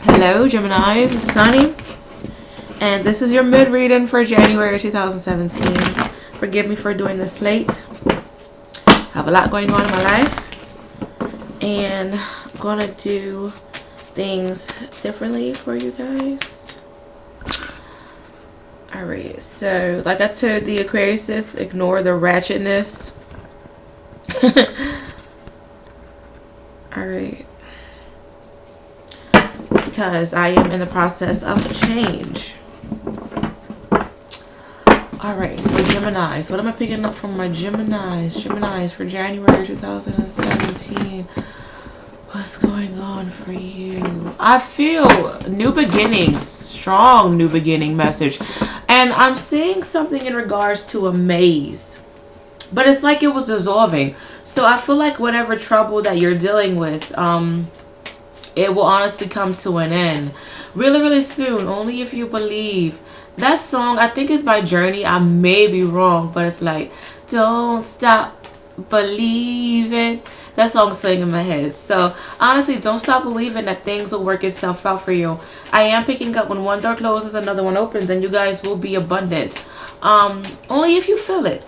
Hello, Geminis, it's Sunny, and this is your mid reading for January 2017. Forgive me for doing this late. I have a lot going on in my life, and I'm gonna do things differently for you guys. Alright, so like I told the Aquariuses, ignore the ratchetness. Alright. Because I am in the process of change. Alright, so Geminis. What am I picking up from my Geminis? Geminis for January 2017. What's going on for you? I feel new beginnings. Strong new beginning message. And I'm seeing something in regards to a maze. But it's like it was dissolving. So I feel like whatever trouble that you're dealing with, it will honestly come to an end really, really soon. Only if you believe. That song, I think, is by Journey. I may be wrong, but it's like, don't stop believing. That song's singing in my head. So honestly, don't stop believing that things will work itself out for you. I am picking up when one door closes, another one opens, and you guys will be abundant. Only if you feel it.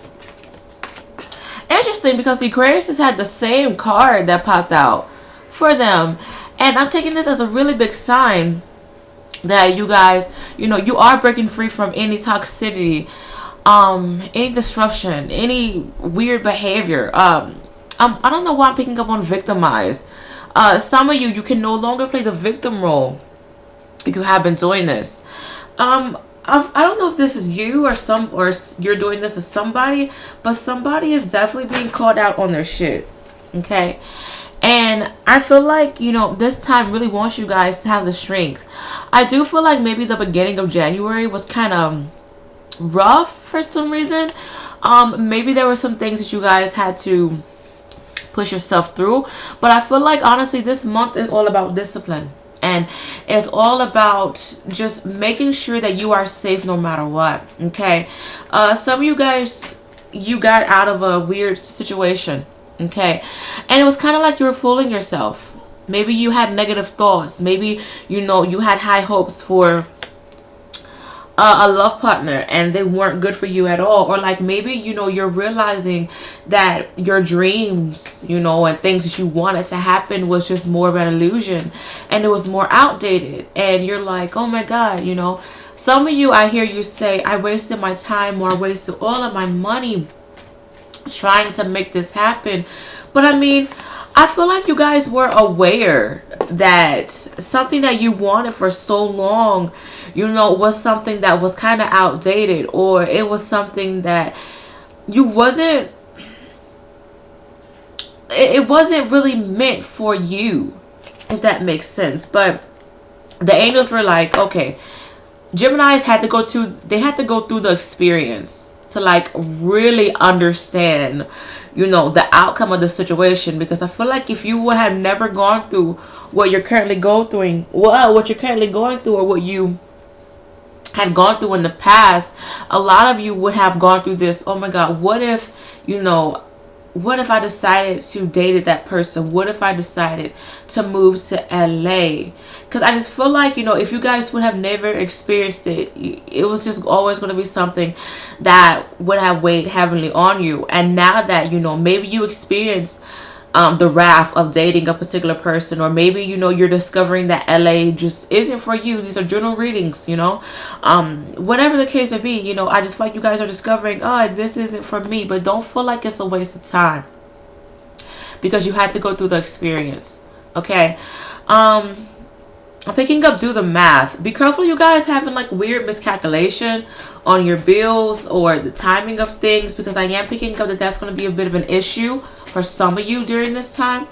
Interesting, because the Aquarius has had the same card that popped out for them. And I'm taking this as a really big sign that you guys, you are breaking free from any toxicity, any disruption, any weird behavior. I don't know why I'm picking up on victimize. Some of you can no longer play the victim role. You have been doing this. I don't know if this is you or you're doing this to somebody, but somebody is definitely being called out on their shit. Okay. And I feel like, this time really wants you guys to have the strength. I do feel like maybe the beginning of January was kind of rough for some reason. Maybe there were some things that you guys had to push yourself through. But I feel like, honestly, this month is all about discipline. And it's all about just making sure that you are safe no matter what. Okay. Some of you guys, you got out of a weird situation. Okay, and it was kind of like you were fooling yourself. Maybe you had negative thoughts. Maybe you had high hopes for a love partner and they weren't good for you at all. Or like maybe you're realizing that your dreams and things that you wanted to happen was just more of an illusion, and it was more outdated. And you're like, oh my God, some of you, I hear you say, I wasted my time, or I wasted all of my money trying to make this happen. But I mean, I feel like you guys were aware that something that you wanted for so long, was something that was kind of outdated, or it was something that it wasn't really meant for you, if that makes sense. But the angels were like, okay, Geminis had to go through the experience to like really understand the outcome of the situation. Because I feel like if you would have never gone through what you're currently going through, or what you had gone through in the past, a lot of you would have gone through this, oh my God, what if I decided to date that person? What if I decided to move to LA? Because I just feel like, if you guys would have never experienced it, it was just always going to be something that would have weighed heavily on you. And now that, maybe you experience the wrath of dating a particular person, or maybe, you're discovering that LA just isn't for you. These are journal readings, whatever the case may be, I just feel like you guys are discovering, oh, this isn't for me. But don't feel like it's a waste of time, because you had to go through the experience. Okay. I'm picking up do the math. Be careful, you guys, having like weird miscalculation on your bills or the timing of things, because I am picking up that that's going to be a bit of an issue for some of you during this time.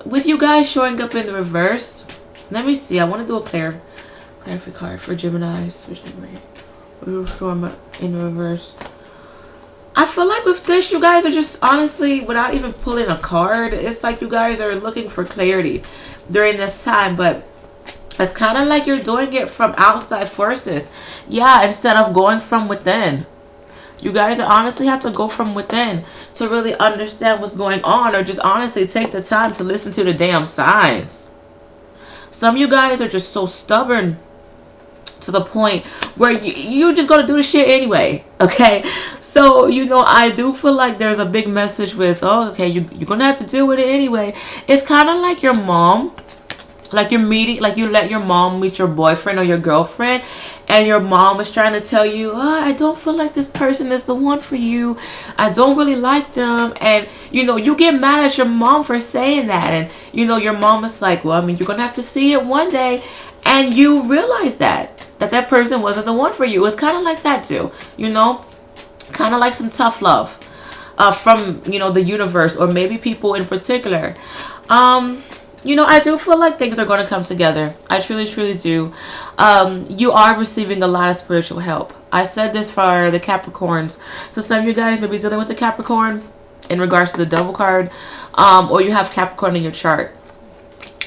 With you guys showing up in the reverse. Let me see. I want to do a clarify card for Geminis. We're showing up in the reverse. I feel like with this, you guys are just honestly, without even pulling a card, it's like you guys are looking for clarity during this time. But it's kind of like you're doing it from outside forces. Yeah, instead of going from within. You guys honestly have to go from within to really understand what's going on, or just honestly take the time to listen to the damn signs. Some of you guys are just so stubborn to the point where you just gonna do the shit anyway. Okay, so I do feel like there's a big message with, oh, okay, you're gonna have to deal with it anyway. It's kind of like your mom, like you're meeting, like you let your mom meet your boyfriend or your girlfriend, and your mom is trying to tell you, oh, I don't feel like this person is the one for you, I don't really like them, and you get mad at your mom for saying that, and your mom is like, well, I mean, you're gonna have to see it one day, and you realize that person wasn't the one for you. It's kind of like that too, kind of like some tough love from the universe, or maybe people in particular. I do feel like things are going to come together. I truly, truly do. You are receiving a lot of spiritual help. I said this for the Capricorns. So some of you guys may be dealing with the Capricorn in regards to the Devil card, or you have Capricorn in your chart.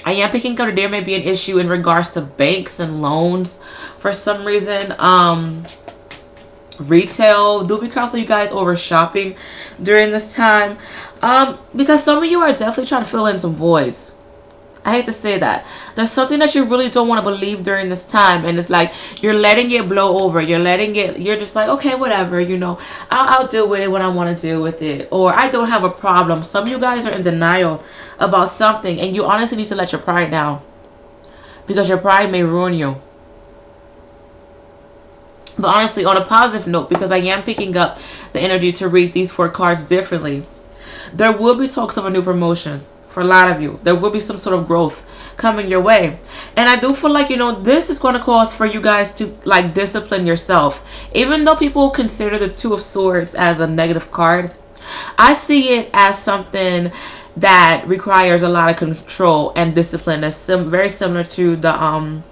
I am picking up that there may be an issue in regards to banks and loans for some reason. Retail, do be careful, you guys, over shopping during this time, because some of you are definitely trying to fill in some voids. I hate to say that. There's something that you really don't want to believe during this time, and it's like you're letting it blow over. You're just like, okay, whatever, I'll deal with it when I want to deal with it, or I don't have a problem. Some of you guys are in denial about something, and you honestly need to let your pride down, because your pride may ruin you. But honestly, on a positive note, because I am picking up the energy to read these 4 cards differently, there will be talks of a new promotion. For a lot of you, there will be some sort of growth coming your way. And I do feel like, this is going to cause for you guys to like discipline yourself. Even though people consider the 2 of Swords as a negative card, I see it as something that requires a lot of control and discipline. That's very similar to the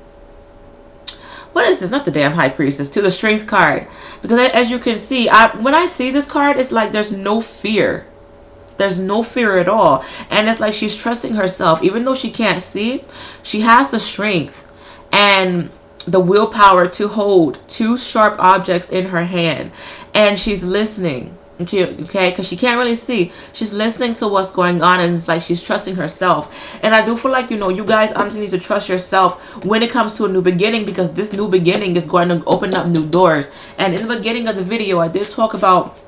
what is this? Not the damn High Priestess, to the Strength card. Because as you can see, when I see this card, it's like there's no fear. There's no fear at all. And it's like she's trusting herself. Even though she can't see, she has the strength and the willpower to hold 2 sharp objects in her hand. And she's listening. Okay? Because she can't really see. She's listening to what's going on. And it's like she's trusting herself. And I do feel like, you guys honestly need to trust yourself when it comes to a new beginning. Because this new beginning is going to open up new doors. And in the beginning of the video, I did talk about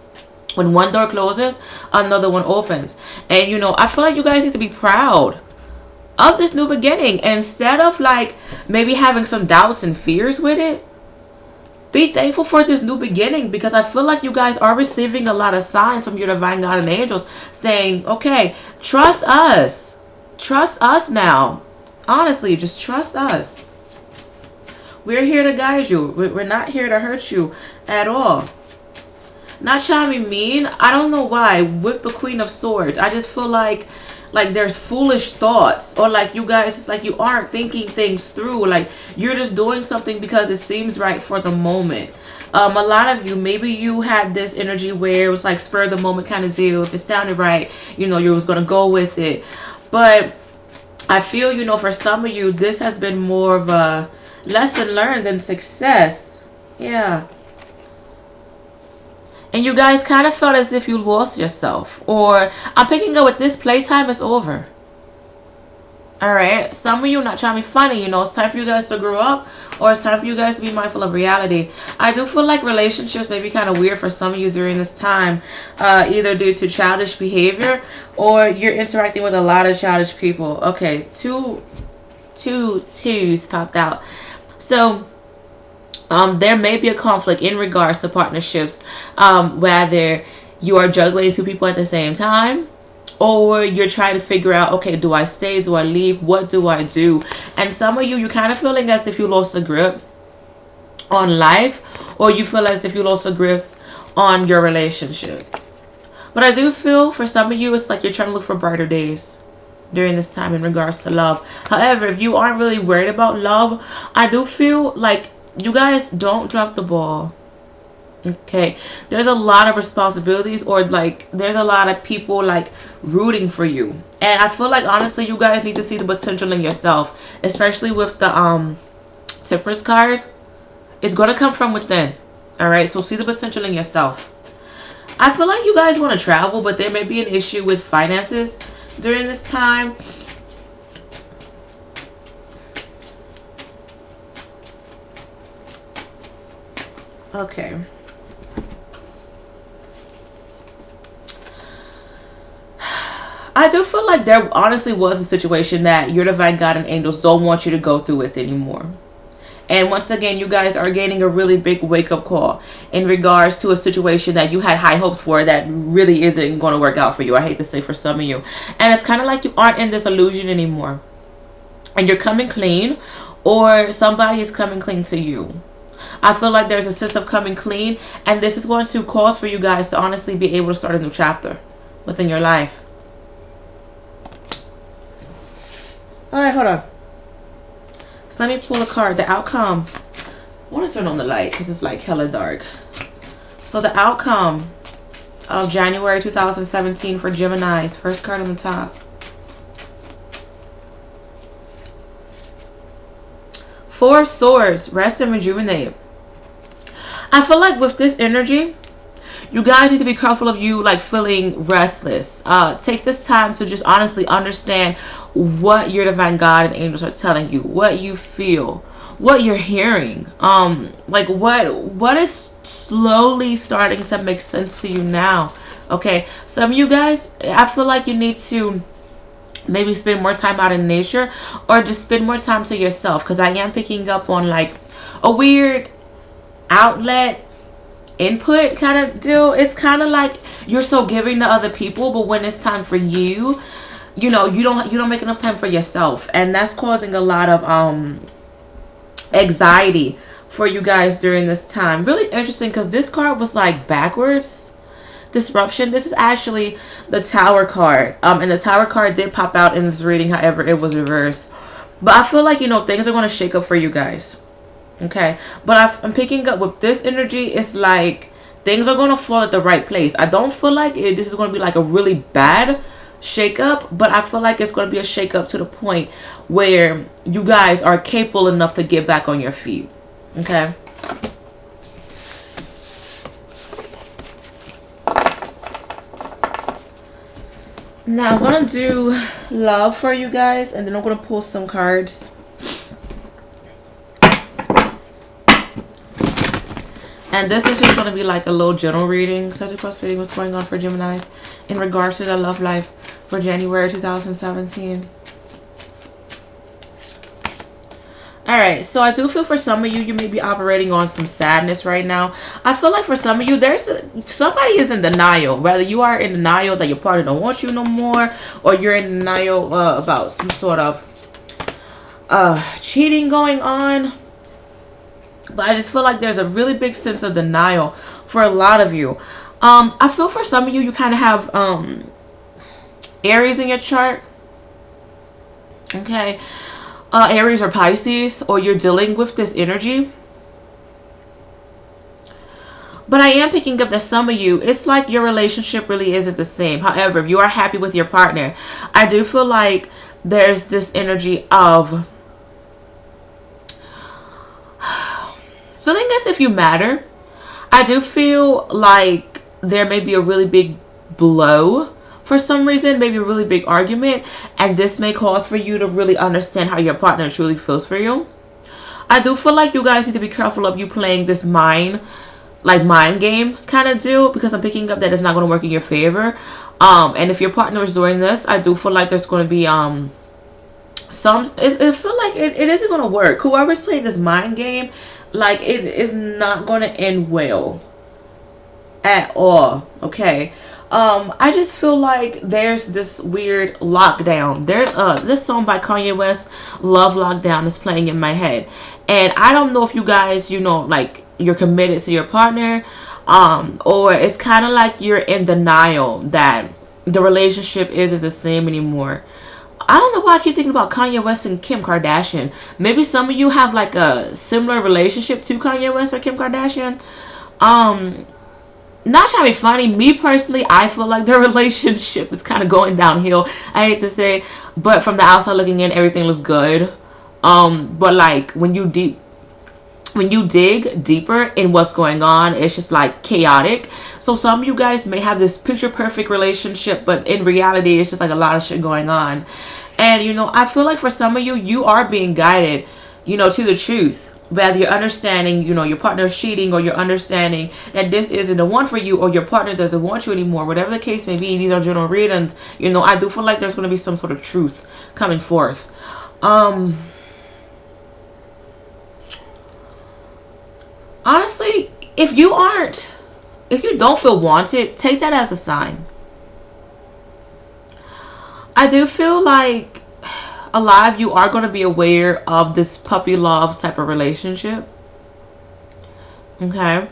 when one door closes, another one opens. And, I feel like you guys need to be proud of this new beginning. Instead of, like, maybe having some doubts and fears with it, be thankful for this new beginning. Because I feel like you guys are receiving a lot of signs from your divine God and angels saying, okay, trust us. Trust us now. Honestly, just trust us. We're here to guide you. We're not here to hurt you at all. Not trying to be mean. I don't know why. With the Queen of Swords, I just feel like there's foolish thoughts, or like you guys, it's like you aren't thinking things through. Like you're just doing something because it seems right for the moment. A lot of you, maybe you had this energy where it was like spur of the moment kind of deal. If it sounded right, you was gonna go with it. But I feel, for some of you, this has been more of a lesson learned than success. Yeah. And you guys kind of felt as if you lost yourself. Or I'm picking up with this playtime is over. Alright. Some of you not trying to be funny. It's time for you guys to grow up. Or it's time for you guys to be mindful of reality. I do feel like relationships may be kind of weird for some of you during this time. Either due to childish behavior, or you're interacting with a lot of childish people. Okay. Two twos popped out. So there may be a conflict in regards to partnerships, whether you are juggling 2 people at the same time, or you're trying to figure out, okay, do I stay, do I leave, what do I do? And some of you, you're kind of feeling as if you lost a grip on life, or you feel as if you lost a grip on your relationship. But I do feel for some of you, it's like you're trying to look for brighter days during this time in regards to love. However, if you aren't really worried about love, I do feel like you guys don't drop the ball. Okay, there's a lot of responsibilities, or like there's a lot of people like rooting for you, and I feel like honestly you guys need to see the potential in yourself, especially with the Temperance card. It's gonna come from within. All right, so see the potential in yourself. I feel like you guys want to travel, but there may be an issue with finances during this time. Okay. I do feel like there honestly was a situation that your divine God and angels don't want you to go through with anymore. And once again, you guys are getting a really big wake-up call in regards to a situation that you had high hopes for that really isn't going to work out for you. I hate to say for some of you. And it's kind of like you aren't in this illusion anymore. And you're coming clean, or somebody is coming clean to you. I feel like there's a sense of coming clean, and this is going to cause for you guys to honestly be able to start a new chapter within your life. Alright, hold on. So let me pull a card. The outcome. I want to turn on the light because it's like hella dark. So the outcome of January 2017 for Geminis. First card on the top. Four of Swords. Rest and rejuvenate. I feel like with this energy, you guys need to be careful of you like feeling restless. Take this time to just honestly understand what your divine God and angels are telling you, what you feel, what you're hearing. Like what is slowly starting to make sense to you now. Okay, some of you guys, I feel like you need to maybe spend more time out in nature, or just spend more time to yourself, because I am picking up on like a weird outlet input kind of deal. It's kind of like you're so giving to other people, but when it's time for you, you know, you don't make enough time for yourself, and that's causing a lot of anxiety for you guys during this time. Really interesting, because this card was like backwards. Disruption. This is actually the Tower card, and the Tower card did pop out in this reading, however it was reversed. But I feel like, you know, things are going to shake up for you guys. Okay, but I'm picking up with this energy, it's like things are going to fall at the right place. I don't feel like this is going to be like a really bad shake-up, but I feel like it's going to be a shake-up to the point where you guys are capable enough to get back on your feet. Okay. Now I'm going to do love for you guys, and then I'm going to pull some cards. And this is just going to be like a little general reading, such a close reading, what's going on for Geminis in regards to their love life for January 2017. Alright, so I do feel for some of you, you may be operating on some sadness right now. I feel like for some of you, somebody is in denial. Whether you are in denial that your partner don't want you no more, or you're in denial about some sort of cheating going on. But I just feel like there's a really big sense of denial for a lot of you. I feel for some of you, you kind of have Aries in your chart. Okay. Aries or Pisces, or you're dealing with this energy. But I am picking up that some of you, it's like your relationship really isn't the same. However, if you are happy with your partner, I do feel like there's this energy of feeling as if you matter. I do feel like there may be a really big blow for some reason, maybe a really big argument, and this may cause for you to really understand how your partner truly feels for you. I do feel like you guys need to be careful of you playing this mind game kind of deal, because I'm picking up that it's not going to work in your favor. And if your partner is doing this, I do feel like there's going to be it feel like it isn't going to work. Whoever's playing this mind game, like, it is not going to end well at all. Okay. I just feel like there's this weird lockdown. There's this song by Kanye West, Love Lockdown, is playing in my head, and I don't know if you guys, you know, like, you're committed to your partner, or it's kind of like you're in denial that the relationship isn't the same anymore. I don't know why I keep thinking about Kanye West and Kim Kardashian. Maybe some of you have like a similar relationship to Kanye West or Kim Kardashian. Not trying to be funny. Me personally, I feel like their relationship is kind of going downhill. I hate to say, but from the outside looking in, everything looks good. But like when you dig deeper in what's going on, it's just like chaotic. So some of you guys may have this picture perfect relationship, but in reality, it's just like a lot of shit going on. And you know, I feel like for some of you, you are being guided, you know, to the truth. whether you're understanding, you know, your partner is cheating, or you're understanding that this isn't the one for you, or your partner doesn't want you anymore, whatever the case may be, these are general readings. You know, I do feel like there's going to be some sort of truth coming forth. Honestly, if you don't feel wanted, take that as a sign. I do feel like a lot of you are going to be aware of this puppy love type of relationship. Okay.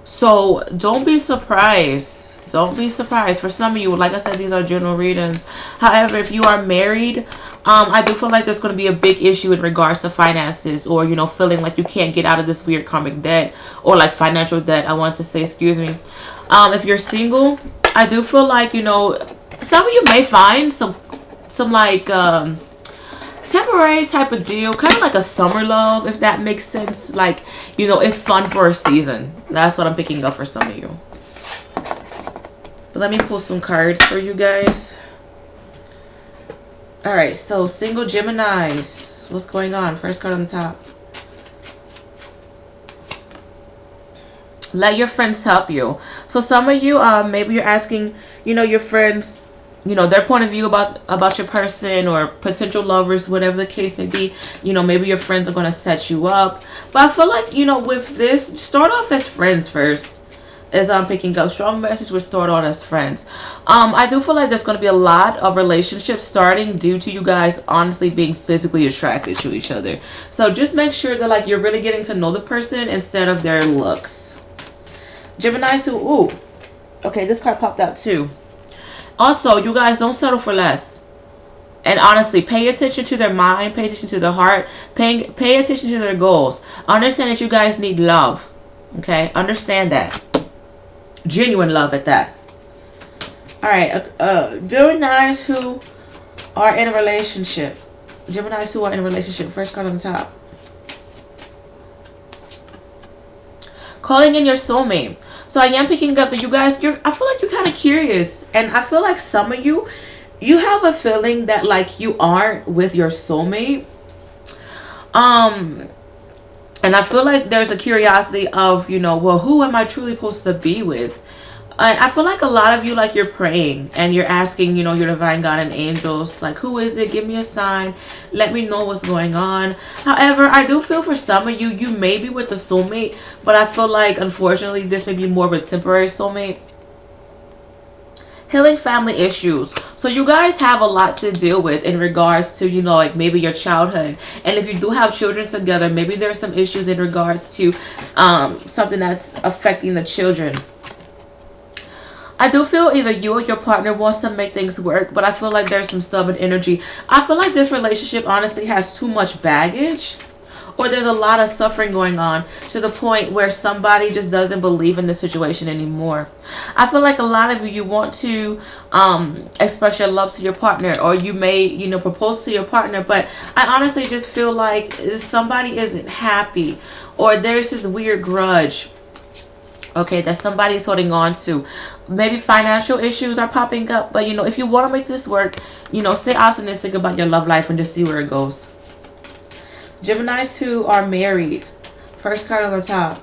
So don't be surprised. Don't be surprised. For some of you, like I said, these are general readings. However, if you are married, I do feel like there's going to be a big issue in regards to finances, or, you know, feeling like you can't get out of this weird karmic debt, or like financial debt, I want to say, excuse me. If you're single, I do feel like, you know, some of you may find some like temporary type of deal, kind of like a summer love, if that makes sense. Like, you know, it's fun for a season. That's what I'm picking up for some of you. But let me pull some cards for you guys. All right, so single Geminis, what's going on? First card on the top. Let your friends help you. So some of you, maybe you're asking, you know, your friends, you know, their point of view about your person, or potential lovers, whatever the case may be. You know, maybe your friends are going to set you up. But I feel like, you know, with this, start off as friends first. As I'm picking up, strong message would start on as friends. I do feel like there's going to be a lot of relationships starting due to you guys honestly being physically attracted to each other. So just make sure that, like, you're really getting to know the person instead of their looks. Geminis who, ooh, okay, this card popped out too. Also, you guys, don't settle for less. And honestly, pay attention to their mind, pay attention to their heart, pay attention to their goals. Understand that you guys need love. Okay, understand that. Genuine love at that. All right, Geminis who are in a relationship. Geminis who are in a relationship. First card on the top. Calling in your soulmate. So I am picking up that you guys, I feel like you're kind of curious. And I feel like some of you have a feeling that, like, you aren't with your soulmate. And I feel like there's a curiosity of, you know, well, who am I truly supposed to be with? And I feel like a lot of you, like, you're praying and you're asking, you know, your divine God and angels, like, who is it? Give me a sign. Let me know what's going on. However, I do feel for some of you, you may be with a soulmate, but I feel like, unfortunately, this may be more of a temporary soulmate. Healing family issues. So you guys have a lot to deal with in regards to, you know, like maybe your childhood. And if you do have children together, maybe there are some issues in regards to something that's affecting the children. I do feel either you or your partner wants to make things work, but I feel like there's some stubborn energy. I feel like this relationship honestly has too much baggage, or there's a lot of suffering going on to the point where somebody just doesn't believe in the situation anymore. I feel like a lot of you want to express your love to your partner, or you may, you know, propose to your partner, but I honestly just feel like somebody isn't happy, or there's this weird grudge, okay, that somebody's holding on to. Maybe financial issues are popping up, but, you know, if you want to make this work, you know, stay optimistic about your love life and just see where it goes. Geminis who are married. First card on the top.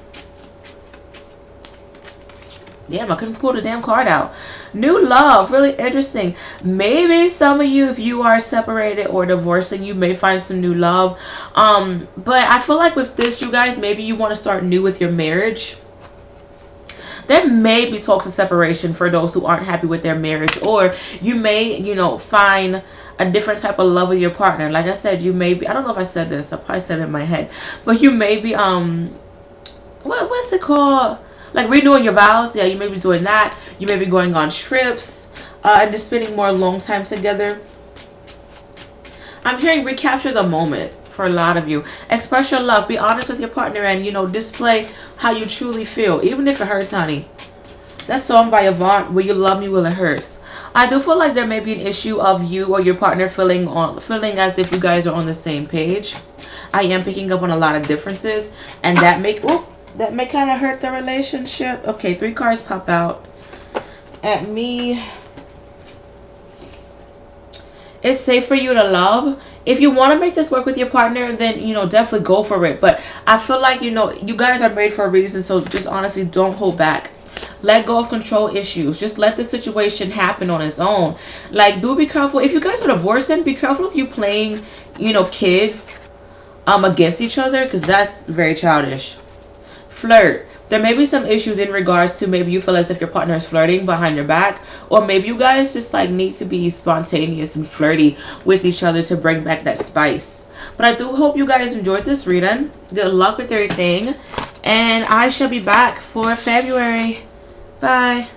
Damn, I couldn't pull the damn card out. New love. Really interesting. Maybe some of you, if you are separated or divorcing, you may find some new love. But I feel like with this, you guys, maybe you want to start new with your marriage. There may be talks of separation for those who aren't happy with their marriage, or you may, you know, find a different type of love with your partner. Like I said, you may be, I don't know if I said this, I probably said it in my head, but you may be, what's it called? Like renewing your vows. Yeah, you may be doing that. You may be going on trips, and just spending more long time together. I'm hearing recapture the moment. For a lot of you, express your love, be honest with your partner, and, you know, display how you truly feel, even if it hurts, honey. That song by Avant, Will You Love Me Will It Hurts. I do feel like there may be an issue of you or your partner feeling as if you guys are on the same page. I am picking up on a lot of differences, and that may kind of hurt the relationship. Okay, 3 cards pop out at me. It's safe for you to love if you want to make this work with your partner, then, you know, definitely go for it. But I feel like, you know, you guys are made for a reason. So just honestly, don't hold back. Let go of control issues. Just let the situation happen on its own. Like, do be careful. If you guys are divorcing, be careful of you playing, you know, kids against each other, because that's very childish. Flirt. There may be some issues in regards to maybe you feel as if your partner is flirting behind your back, or maybe you guys just like need to be spontaneous and flirty with each other to bring back that spice. But I do hope you guys enjoyed this reading. Good luck with everything, and I shall be back for February. Bye.